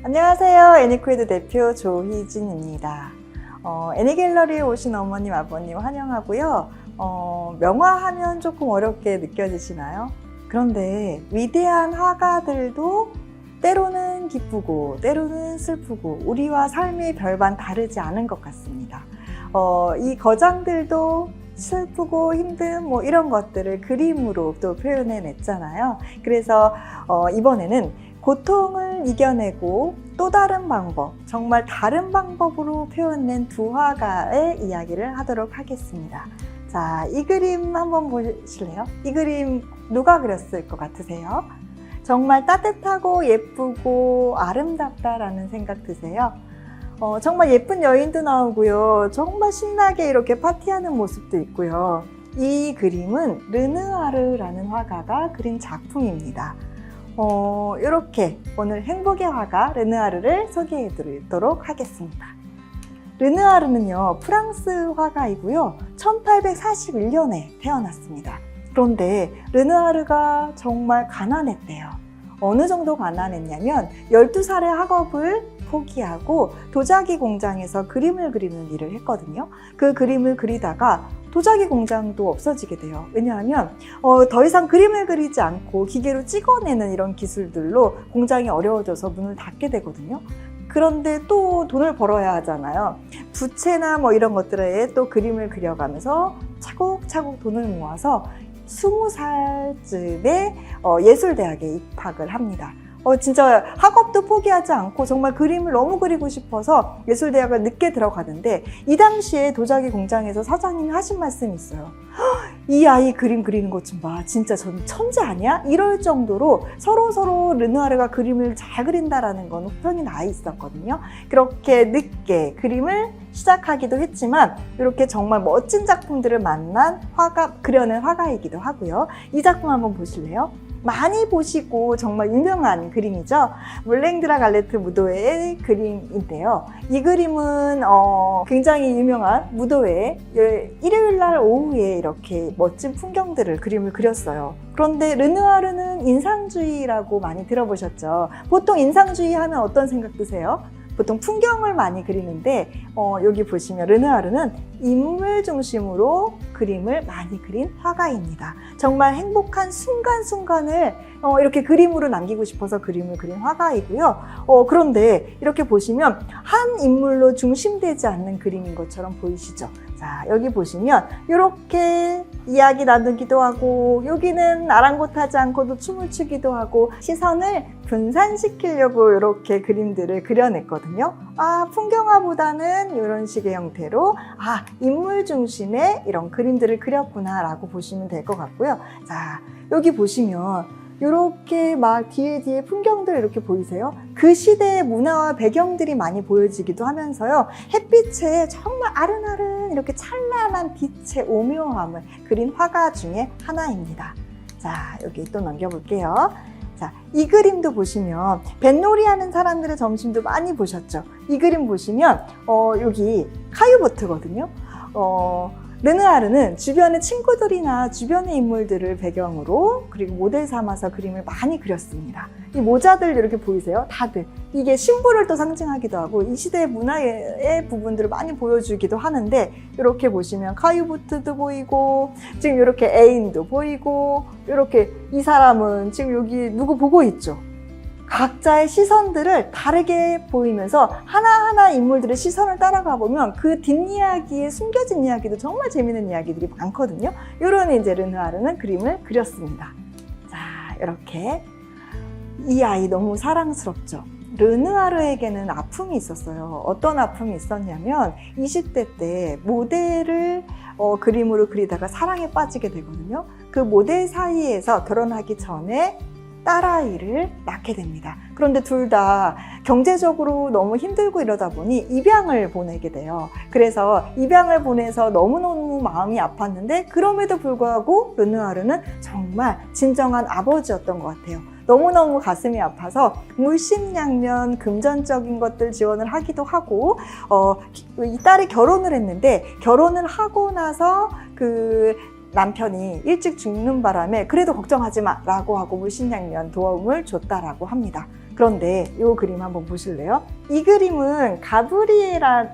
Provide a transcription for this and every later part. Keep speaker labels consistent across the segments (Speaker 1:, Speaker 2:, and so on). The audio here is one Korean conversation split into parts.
Speaker 1: 안녕하세요. 애니코이드 대표 조희진입니다. 애니갤러리에 오신 어머님, 아버님 환영하고요. 명화하면 조금 어렵게 느껴지시나요? 그런데 위대한 화가들도 때로는 기쁘고 때로는 슬프고 우리와 삶의 별반 다르지 않은 것 같습니다. 이 거장들도 슬프고 힘든 이런 것들을 그림으로 또 표현해 냈잖아요. 그래서 이번에는 고통을 이겨내고 또 다른 방법, 정말 다른 방법으로 표현된 두 화가의 이야기를 하도록 하겠습니다. 자, 이 그림 한번 보실래요? 이 그림 누가 그렸을 것 같으세요? 정말 따뜻하고 예쁘고 아름답다라는 생각 드세요? 정말 예쁜 여인도 나오고요. 정말 신나게 이렇게 파티하는 모습도 있고요. 이 그림은 르누아르라는 화가가 그린 작품입니다. 이렇게 오늘 행복의 화가 르누아르를 소개해 드리도록 하겠습니다. 르누아르는요, 프랑스 화가이고요. 1841년에 태어났습니다. 그런데 르누아르가 정말 가난했대요. 어느 정도 가난했냐면 12살의 학업을 포기하고 도자기 공장에서 그림을 그리는 일을 했거든요. 그 그림을 그리다가 도자기 공장도 없어지게 돼요. 왜냐하면 더 이상 그림을 그리지 않고 기계로 찍어내는 이런 기술들로 공장이 어려워져서 문을 닫게 되거든요. 그런데 또 돈을 벌어야 하잖아요. 부채나 이런 것들에 또 그림을 그려가면서 차곡차곡 돈을 모아서 20살쯤에 예술대학에 입학을 합니다. 진짜 학업도 포기하지 않고 정말 그림을 너무 그리고 싶어서 예술대학을 늦게 들어가는데 이 당시에 도자기 공장에서 사장님이 하신 말씀이 있어요. 이 아이 그림 그리는 것 좀 봐. 진짜 전 천재 아니야? 이럴 정도로 서로 르누아르가 그림을 잘 그린다라는 건 평이 나 있었거든요. 그렇게 늦게 그림을 시작하기도 했지만 이렇게 정말 멋진 작품들을 만난 그려낸 화가이기도 하고요. 이 작품 한번 보실래요? 많이 보시고 정말 유명한 그림이죠. 물랭드라 갈레트 무도회의 그림인데요. 이 그림은 굉장히 유명한 무도회 일요일날 오후에 이렇게 멋진 풍경들을 그림을 그렸어요. 그런데 르누아르는 인상주의라고 많이 들어보셨죠? 보통 인상주의 하면 어떤 생각 드세요? 보통 풍경을 많이 그리는데 여기 보시면 르누아르는 인물 중심으로 그림을 많이 그린 화가입니다. 정말 행복한 순간순간을 이렇게 그림으로 남기고 싶어서 그림을 그린 화가이고요. 그런데 이렇게 보시면 한 인물로 중심되지 않는 그림인 것처럼 보이시죠? 자, 여기 보시면 이렇게 이야기 나누기도 하고 여기는 아랑곳하지 않고도 춤을 추기도 하고 시선을 분산시키려고 이렇게 그림들을 그려냈거든요. 풍경화보다는 이런 식의 형태로 인물 중심의 이런 그림들을 그렸구나 라고 보시면 될 것 같고요. 자, 여기 보시면 이렇게 막 뒤에 풍경들 이렇게 보이세요? 그 시대의 문화와 배경들이 많이 보여지기도 하면서요. 햇빛에 정말 아른아른 이렇게 찬란한 빛의 오묘함을 그린 화가 중에 하나입니다. 자, 여기 또 넘겨볼게요. 자, 이 그림도 보시면 뱃놀이 하는 사람들의 점심도 많이 보셨죠? 이 그림 보시면 여기 카유보트거든요. 르누아르는 주변의 친구들이나 주변의 인물들을 배경으로 그리고 모델 삼아서 그림을 많이 그렸습니다. 이 모자들 이렇게 보이세요? 다들 이게 신부를 또 상징하기도 하고 이 시대의 문화의 부분들을 많이 보여주기도 하는데 이렇게 보시면 카유보트도 보이고 지금 이렇게 애인도 보이고 이렇게 이 사람은 지금 여기 누구 보고 있죠? 각자의 시선들을 다르게 보이면서 하나하나 인물들의 시선을 따라가 보면 그 뒷이야기에 숨겨진 이야기도 정말 재미있는 이야기들이 많거든요. 이런 이제 르누아르는 그림을 그렸습니다. 자, 이렇게 이 아이 너무 사랑스럽죠. 르누아르에게는 아픔이 있었어요. 어떤 아픔이 있었냐면 20대 때 모델을 그림으로 그리다가 사랑에 빠지게 되거든요. 그 모델 사이에서 결혼하기 전에 딸아이를 낳게 됩니다. 그런데 둘 다 경제적으로 너무 힘들고 이러다 보니 입양을 보내게 돼요. 그래서 입양을 보내서 너무너무 마음이 아팠는데 그럼에도 불구하고 르누아르는 정말 진정한 아버지였던 것 같아요. 너무너무 가슴이 아파서 물심양면 금전적인 것들 지원을 하기도 하고 이 딸이 결혼을 했는데 결혼을 하고 나서 그 남편이 일찍 죽는 바람에 그래도 걱정하지 마 라고 하고 물심양면 도움을 줬다라고 합니다. 그런데 이 그림 한번 보실래요? 이 그림은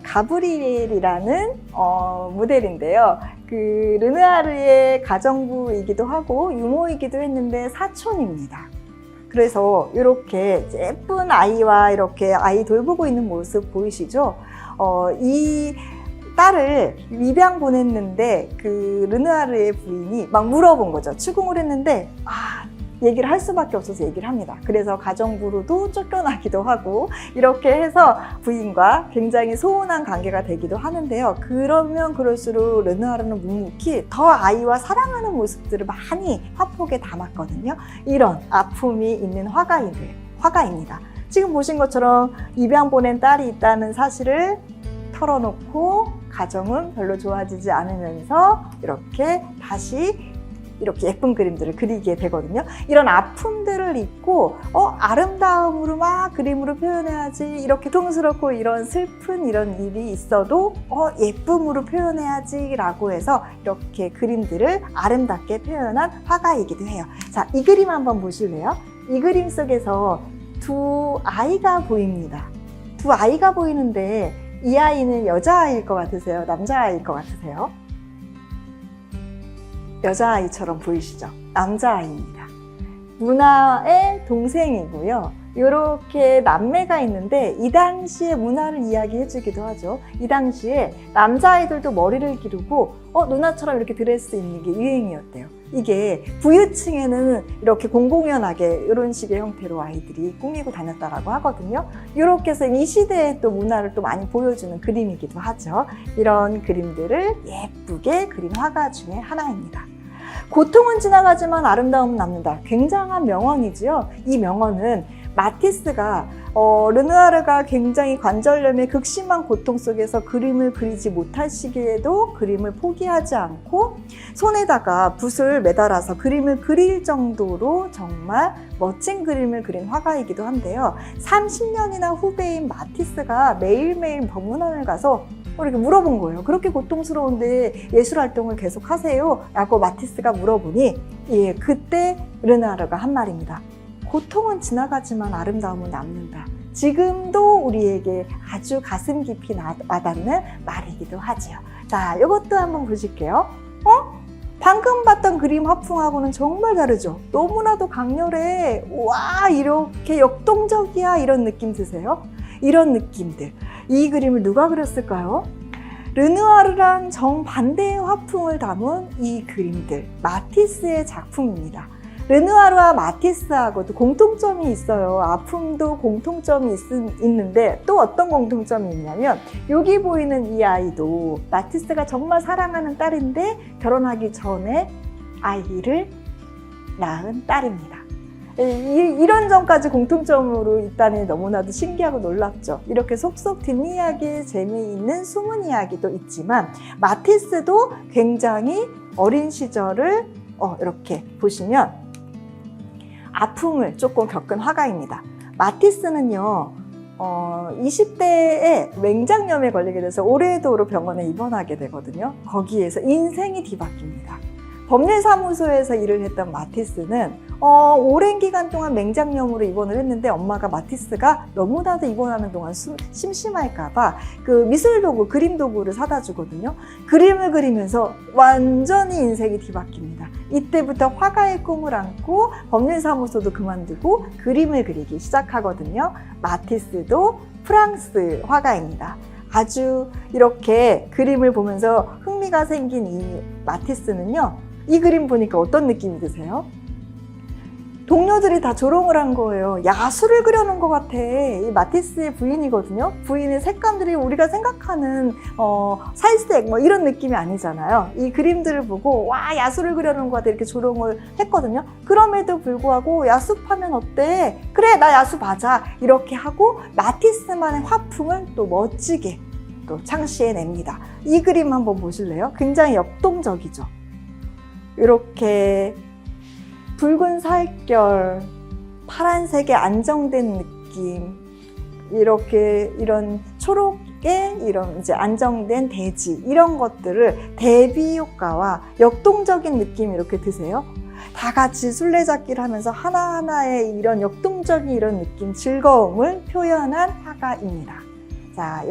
Speaker 1: 가브리엘이라는 모델인데요. 그 르누아르의 가정부이기도 하고 유모이기도 했는데 사촌입니다. 그래서 이렇게 예쁜 아이와 이렇게 아이 돌보고 있는 모습 보이시죠? 이 딸을 입양 보냈는데 그 르누아르의 부인이 막 물어본 거죠. 추궁을 했는데 얘기를 할 수밖에 없어서 얘기를 합니다. 그래서 가정부로도 쫓겨나기도 하고 이렇게 해서 부인과 굉장히 소원한 관계가 되기도 하는데요. 그러면 그럴수록 르누아르는 묵묵히 더 아이와 사랑하는 모습들을 많이 화폭에 담았거든요. 이런 아픔이 있는 화가입니다. 지금 보신 것처럼 입양 보낸 딸이 있다는 사실을 털어놓고 가정은 별로 좋아지지 않으면서 이렇게 다시 이렇게 예쁜 그림들을 그리게 되거든요. 이런 아픔들을 잊고 아름다움으로 막 그림으로 표현해야지, 이렇게 통스럽고 이런 슬픈 이런 일이 있어도 예쁨으로 표현해야지 라고 해서 이렇게 그림들을 아름답게 표현한 화가이기도 해요. 자, 이 그림 한번 보실래요? 이 그림 속에서 두 아이가 보입니다. 두 아이가 보이는데 이 아이는 여자아이일 것 같으세요? 남자아이일 것 같으세요? 여자아이처럼 보이시죠? 남자아이입니다. 문화의 동생이고요. 이렇게 남매가 있는데 이 당시의 문화를 이야기해 주기도 하죠. 이 당시에 남자아이들도 머리를 기르고 누나처럼 이렇게 드레스 입는 게 유행이었대요. 이게 부유층에는 이렇게 공공연하게 이런 식의 형태로 아이들이 꾸미고 다녔다라고 하거든요. 이렇게 해서 이 시대의 또 문화를 또 많이 보여주는 그림이기도 하죠. 이런 그림들을 예쁘게 그린 화가 중에 하나입니다. 고통은 지나가지만 아름다움은 남는다. 굉장한 명언이지요. 이 명언은 마티스가 르누아르가 굉장히 관절염의 극심한 고통 속에서 그림을 그리지 못할 시기에도 그림을 포기하지 않고 손에다가 붓을 매달아서 그림을 그릴 정도로 정말 멋진 그림을 그린 화가이기도 한데요. 30년이나 후배인 마티스가 매일매일 박물관을 가서 이렇게 물어본 거예요. 그렇게 고통스러운데 예술 활동을 계속 하세요? 라고 마티스가 물어보니 그때 르누아르가 한 말입니다. 고통은 지나가지만 아름다움은 남는다. 지금도 우리에게 아주 가슴 깊이 와닿는 말이기도 하지요. 자, 이것도 한번 보실게요. 방금 봤던 그림 화풍하고는 정말 다르죠? 너무나도 강렬해. 와, 이렇게 역동적이야. 이런 느낌 드세요? 이런 느낌들. 이 그림을 누가 그렸을까요? 르누아르랑 정반대의 화풍을 담은 이 그림들, 마티스의 작품입니다. 르누아르와 마티스하고도 공통점이 있어요. 아픔도 공통점이 있는데 또 어떤 공통점이 있냐면 여기 보이는 이 아이도 마티스가 정말 사랑하는 딸인데 결혼하기 전에 아이를 낳은 딸입니다. 이런 점까지 공통점으로 있다니 너무나도 신기하고 놀랍죠. 이렇게 속속 뒷이야기에 재미있는 숨은 이야기도 있지만 마티스도 굉장히 어린 시절을 이렇게 보시면 아픔을 조금 겪은 화가입니다. 마티스는요 20대에 맹장염에 걸리게 돼서 오레도로 병원에 입원하게 되거든요. 거기에서 인생이 뒤바뀝니다. 법률사무소에서 일을 했던 마티스는 오랜 기간 동안 맹장염으로 입원을 했는데 엄마가 마티스가 너무나도 입원하는 동안 심심할까봐 그 미술 도구, 그림 도구를 사다 주거든요. 그림을 그리면서 완전히 인생이 뒤바뀝니다. 이때부터 화가의 꿈을 안고 법률사무소도 그만두고 그림을 그리기 시작하거든요. 마티스도 프랑스 화가입니다. 아주 이렇게 그림을 보면서 흥미가 생긴 이 마티스는요, 이 그림 보니까 어떤 느낌이 드세요? 동료들이 다 조롱을 한 거예요. 야수를 그려놓은 것 같아. 이 마티스의 부인이거든요. 부인의 색감들이 우리가 생각하는 살색 뭐 이런 느낌이 아니잖아요. 이 그림들을 보고 와, 야수를 그려놓은 것 같아 이렇게 조롱을 했거든요. 그럼에도 불구하고 야수파면 어때? 그래, 나 야수 맞아. 이렇게 하고 마티스만의 화풍을 또 멋지게 또 창시해냅니다. 이 그림 한번 보실래요? 굉장히 역동적이죠. 이렇게 붉은 살결, 파란색의 안정된 느낌, 이렇게 이런 초록의 이런 이제 안정된 대지, 이런 것들을 대비 효과와 역동적인 느낌 이렇게 드세요. 다 같이 술래잡기를 하면서 하나하나의 이런 역동적인 이런 느낌, 즐거움을 표현한 화가입니다. 자,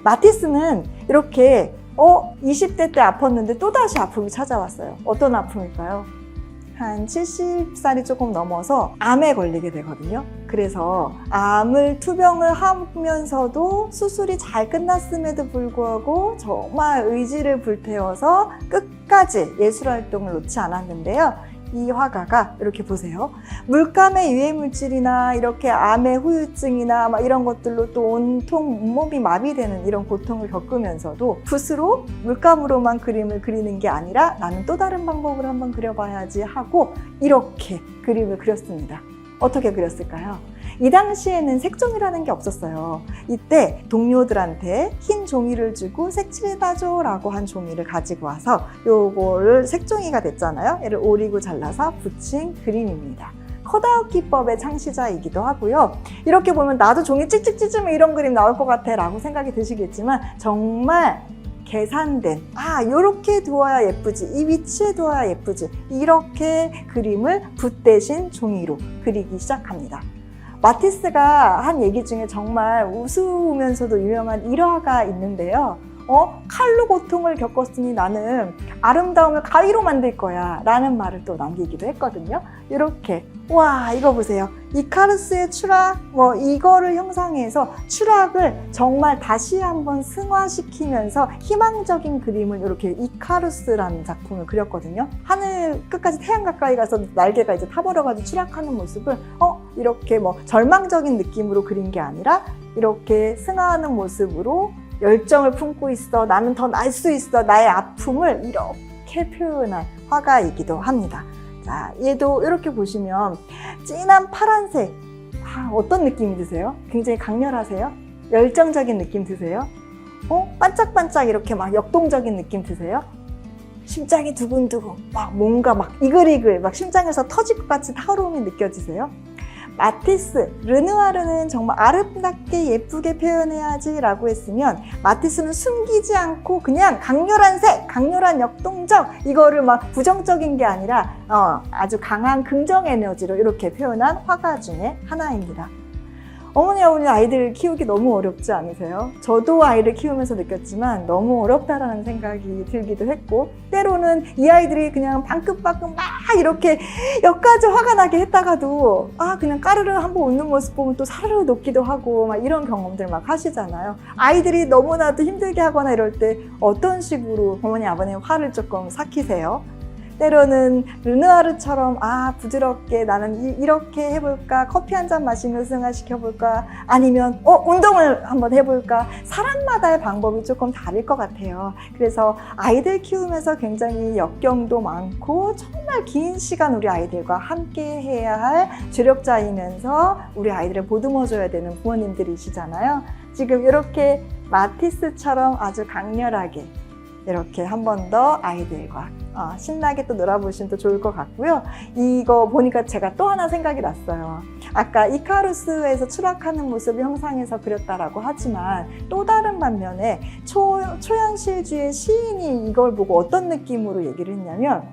Speaker 1: 마티스는 이렇게 20대 때 아팠는데 또다시 아픔이 찾아왔어요. 어떤 아픔일까요? 한 70살이 조금 넘어서 암에 걸리게 되거든요. 그래서 암을 투병을 하면서도 수술이 잘 끝났음에도 불구하고 정말 의지를 불태워서 끝까지 예술활동을 놓지 않았는데요. 이 화가가 이렇게 보세요. 물감의 유해물질이나 이렇게 암의 후유증이나 막 이런 것들로 또 온통 온몸이 마비되는 이런 고통을 겪으면서도 붓으로 물감으로만 그림을 그리는 게 아니라 나는 또 다른 방법으로 한번 그려봐야지 하고 이렇게 그림을 그렸습니다. 어떻게 그렸을까요? 이 당시에는 색종이라는 게 없었어요. 이때 동료들한테 흰 종이를 주고 색칠해다줘 라고 한 종이를 가지고 와서 요거를 색종이가 됐잖아요. 얘를 오리고 잘라서 붙인 그림입니다. 컷아웃 기법의 창시자이기도 하고요. 이렇게 보면 나도 종이 찍찍 찢으면 이런 그림 나올 것 같아 라고 생각이 드시겠지만 정말 계산된 이렇게 두어야 예쁘지, 이 위치에 두어야 예쁘지, 이렇게 그림을 붓 대신 종이로 그리기 시작합니다. 마티스가 한 얘기 중에 정말 우스우면서도 유명한 일화가 있는데요. 칼로 고통을 겪었으니 나는 아름다움을 가위로 만들 거야 라는 말을 또 남기기도 했거든요. 이렇게 와 이거 보세요. 이카루스의 추락 이거를 형상해서 추락을 정말 다시 한번 승화시키면서 희망적인 그림을 이렇게 이카루스라는 작품을 그렸거든요. 하늘 끝까지 태양 가까이 가서 날개가 이제 타버려가지고 추락하는 모습을 이렇게 절망적인 느낌으로 그린 게 아니라 이렇게 승화하는 모습으로 열정을 품고 있어, 나는 더 날 수 있어, 나의 아픔을 이렇게 표현한 화가이기도 합니다. 자, 얘도 이렇게 보시면 진한 파란색, 어떤 느낌이 드세요? 굉장히 강렬하세요? 열정적인 느낌 드세요? 반짝반짝 이렇게 막 역동적인 느낌 드세요? 심장이 두근두근, 뭔가 이글이글, 심장에서 터질 것 같은 타오름이 느껴지세요? 마티스, 르누아르는 정말 아름답게 예쁘게 표현해야지 라고 했으면 마티스는 숨기지 않고 그냥 강렬한 색, 강렬한 역동적 이거를 부정적인 게 아니라 아주 강한 긍정 에너지로 이렇게 표현한 화가 중에 하나입니다. 어머니 아버지 아이들 키우기 너무 어렵지 않으세요? 저도 아이를 키우면서 느꼈지만 너무 어렵다라는 생각이 들기도 했고 때로는 이 아이들이 그냥 방긋방긋 이렇게 여기까지 화가 나게 했다가도 그냥 까르르 한번 웃는 모습 보면 또 사르르 녹기도 하고 이런 경험들 하시잖아요. 아이들이 너무나도 힘들게 하거나 이럴 때 어떤 식으로 어머니 아버님 화를 조금 삭히세요? 때로는 르누아르처럼 부드럽게 나는 이렇게 해볼까, 커피 한 잔 마시며 승화시켜볼까, 아니면 운동을 한번 해볼까. 사람마다의 방법이 조금 다를 것 같아요. 그래서 아이들 키우면서 굉장히 역경도 많고 정말 긴 시간 우리 아이들과 함께 해야 할 조력자이면서 우리 아이들을 보듬어줘야 되는 부모님들이시잖아요. 지금 이렇게 마티스처럼 아주 강렬하게 이렇게 한 번 더 아이들과 신나게 또 놀아보시면 또 좋을 것 같고요. 이거 보니까 제가 또 하나 생각이 났어요. 아까 이카루스에서 추락하는 모습을 형상해서 그렸다라고 하지만 또 다른 반면에 초현실주의 시인이 이걸 보고 어떤 느낌으로 얘기를 했냐면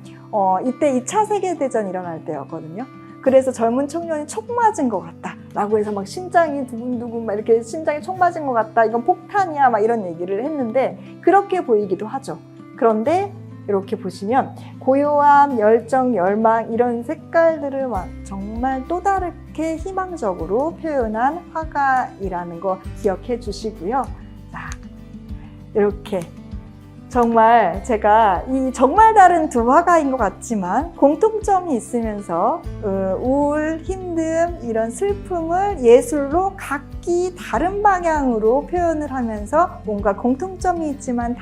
Speaker 1: 이때 2차 세계대전이 일어날 때였거든요. 그래서 젊은 청년이 총 맞은 것 같다 라고 해서 심장이 두근두근 이렇게 심장이 총 맞은 것 같다, 이건 폭탄이야 이런 얘기를 했는데 그렇게 보이기도 하죠. 그런데 이렇게 보시면 고요함, 열정, 열망 이런 색깔들을 정말 또 다르게 희망적으로 표현한 화가이라는 거 기억해 주시고요. 자, 이렇게 정말 제가 이 정말 다른 두 화가인 것 같지만 공통점이 있으면서 우울, 힘듦, 이런 슬픔을 예술로 각기 다른 방향으로 표현을 하면서 뭔가 공통점이 있지만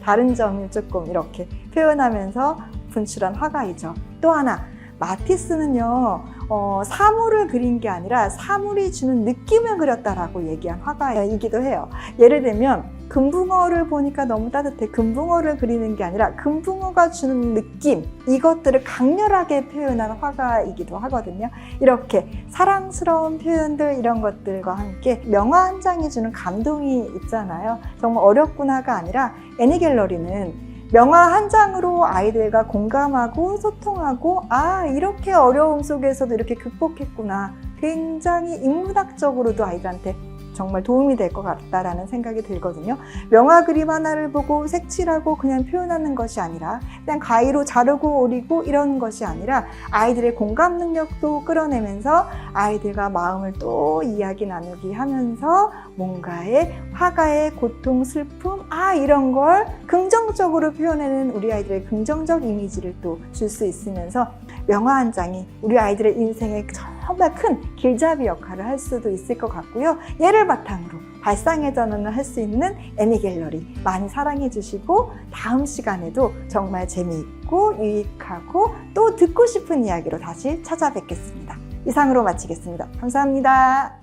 Speaker 1: 다른 점을 조금 이렇게 표현하면서 분출한 화가이죠. 또 하나, 마티스는요 사물을 그린 게 아니라 사물이 주는 느낌을 그렸다라고 얘기한 화가이기도 해요. 예를 들면 금붕어를 보니까 너무 따뜻해, 금붕어를 그리는 게 아니라 금붕어가 주는 느낌, 이것들을 강렬하게 표현한 화가이기도 하거든요. 이렇게 사랑스러운 표현들 이런 것들과 함께 명화 한 장이 주는 감동이 있잖아요. 정말 어렵구나가 아니라 애니 갤러리는 명화 한 장으로 아이들과 공감하고 소통하고 이렇게 어려움 속에서도 이렇게 극복했구나. 굉장히 인문학적으로도 아이들한테 정말 도움이 될 것 같다라는 생각이 들거든요. 명화 그림 하나를 보고 색칠하고 그냥 표현하는 것이 아니라 그냥 가위로 자르고 오리고 이런 것이 아니라 아이들의 공감 능력도 끌어내면서 아이들과 마음을 또 이야기 나누기 하면서 뭔가의 화가의 고통, 슬픔 이런 걸 긍정적으로 표현하는 우리 아이들의 긍정적 이미지를 또 줄 수 있으면서 명화 한 장이 우리 아이들의 인생에 정말 큰 길잡이 역할을 할 수도 있을 것 같고요. 얘를 바탕으로 발상의 전환을 할 수 있는 애니갤러리 많이 사랑해 주시고 다음 시간에도 정말 재미있고 유익하고 또 듣고 싶은 이야기로 다시 찾아뵙겠습니다. 이상으로 마치겠습니다. 감사합니다.